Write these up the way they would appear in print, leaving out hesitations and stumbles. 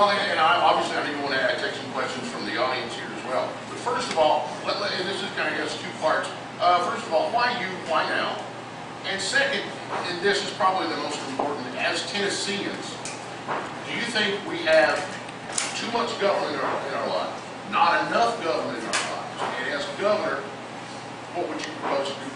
Well, and obviously I even want to take some questions from the audience here as well. But first of all, and this is kind of has two parts. First of all, why you? Why now? And second, and this is probably the most important, as Tennesseans, do you think we have too much government in our life? Not enough government in our lives? And as governor, what would you propose to do?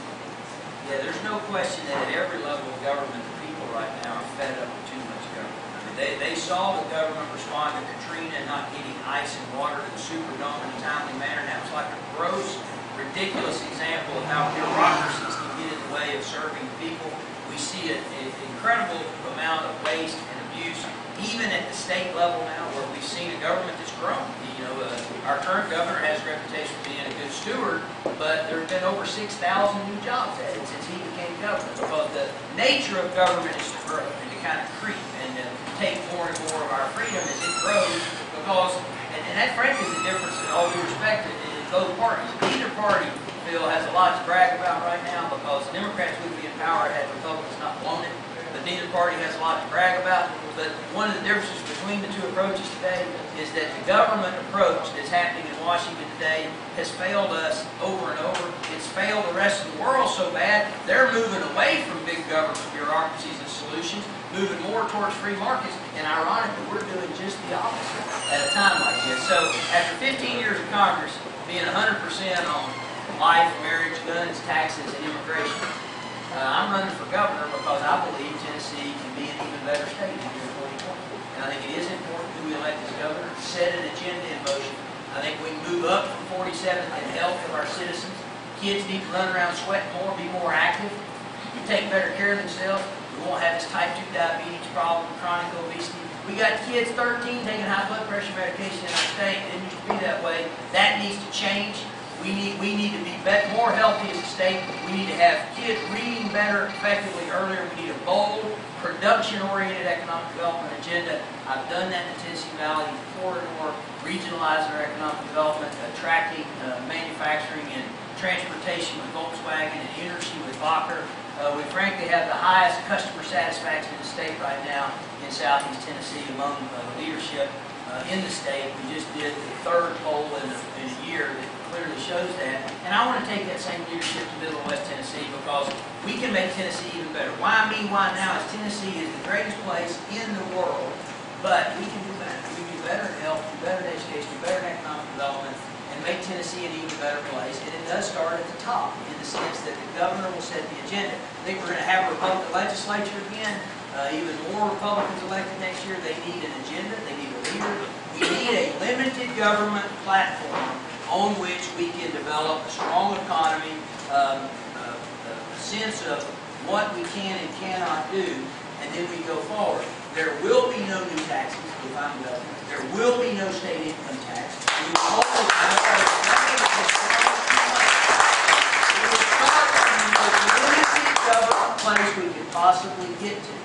Yeah, there's no question that at every level of government, the people right now are fed up with too much government. I mean, they saw the government respond to Katrina and not getting ice and water to the Superdome in a timely manner. Now it's like a gross, ridiculous example of how bureaucracies can get in the way of serving people. We see an incredible amount of waste and abuse, even at the state level now, where we've seen a government that's grown. You know, our current governor has a reputation for being a good steward, but there have been over 6,000 new jobs added since he became governor, because the nature of government is to grow and to kind of creep and to take more and more of our freedom as it grows, because, and that frankly is the difference in all due respect in both parties. Neither party, Bill, has a lot to brag about right now, because Democrats would be in power had Republicans not blown it. But neither party has a lot to brag about. But one of the differences between the two approaches today is that the government approach that's happening in Washington today has failed us over and over. It's failed the rest of the world so bad, they're moving away from big government bureaucracies and solutions, moving more towards free markets. And ironically, we're doing just the opposite at a time like this. So after 15 years of Congress being 100% on life, marriage, guns, taxes, and immigration, I'm running for governor because I believe Tennessee can be an even better state in year 2020. And I think it is important who we elect as governor, set an agenda in motion. I think we can move up from 47th in health of our citizens. Kids need to run around sweating more, be more active, take better care of themselves. We won't have this type 2 diabetes problem, chronic obesity. We got kids 13 taking high blood pressure medication in our state. It didn't used to be that way. That needs to change. We need to be more healthy as a state. We need to have kids reading better, effectively earlier. We need a bold, production-oriented economic development agenda. I've done that in the Tennessee Valley corridor, regionalizing our economic development, attracting manufacturing and transportation with Volkswagen and energy with Bacher. We frankly have the highest customer satisfaction in the state right now in Southeast Tennessee among the leadership in the state. We just did the third poll in a year that clearly shows that. And I want to take that same leadership to Middle and West Tennessee, because we can make Tennessee even better. Why me, why now? Is Tennessee is the greatest place in the world, but we can do better. We can do better in health, do better in education, do better in economic development, and make Tennessee an even better place. And it does start at the top, in the sense that the governor will set the agenda. I think we're going to have a Republican legislature again. Even more Republicans elected next year. They need an agenda. They need a leader. We need a limited government platform on which we can develop a strong economy, a sense of what we can and cannot do, and then we go forward. There will be no new taxes if I'm governor. There will be no state income tax. We will start from the most limited government place we could possibly get to.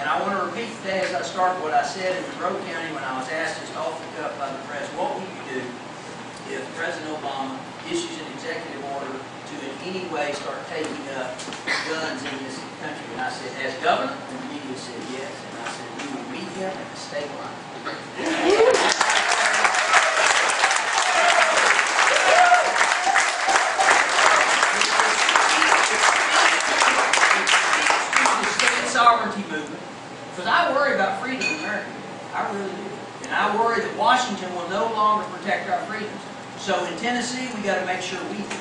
And I want to repeat today as I start what I said in Monroe County when I was asked just off the cuff by the press, what would you do if President Obama issues an executive order to in any way start taking up guns in this country? And I said, as governor? And the media said yes. And I said, we will meet him at the state line. The state sovereignty movement. Because I worry about freedom in America. I really do. And I worry that Washington will no longer protect our freedoms. So in Tennessee, we got to make sure we do.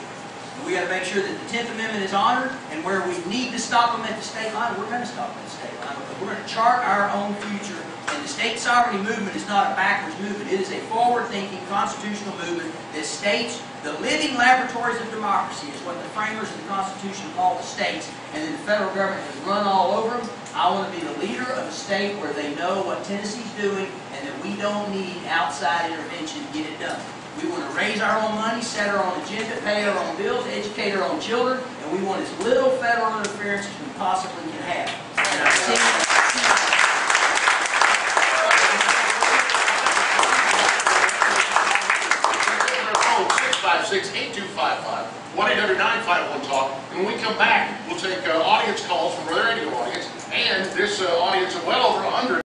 We got to make sure that the 10th Amendment is honored, and where we need to stop them at the state line, we're going to stop them at the state line, because we're going to chart our own future. And the state sovereignty movement is not a backwards movement. It is a forward-thinking constitutional movement that states the living laboratories of democracy is what the framers of the Constitution call the states, and then the federal government has run all over them. I want to be the leader of a state where they know what Tennessee's doing, and that we don't need outside intervention to get it done. We want to raise our own money, set our own agenda, pay our own bills, educate our own children, and we want as little federal interference as we possibly can have. And I've seen 656-8255, 1-800-951-TALK. And when we come back, we'll take audience calls from the radio audience, and this audience of well over 100.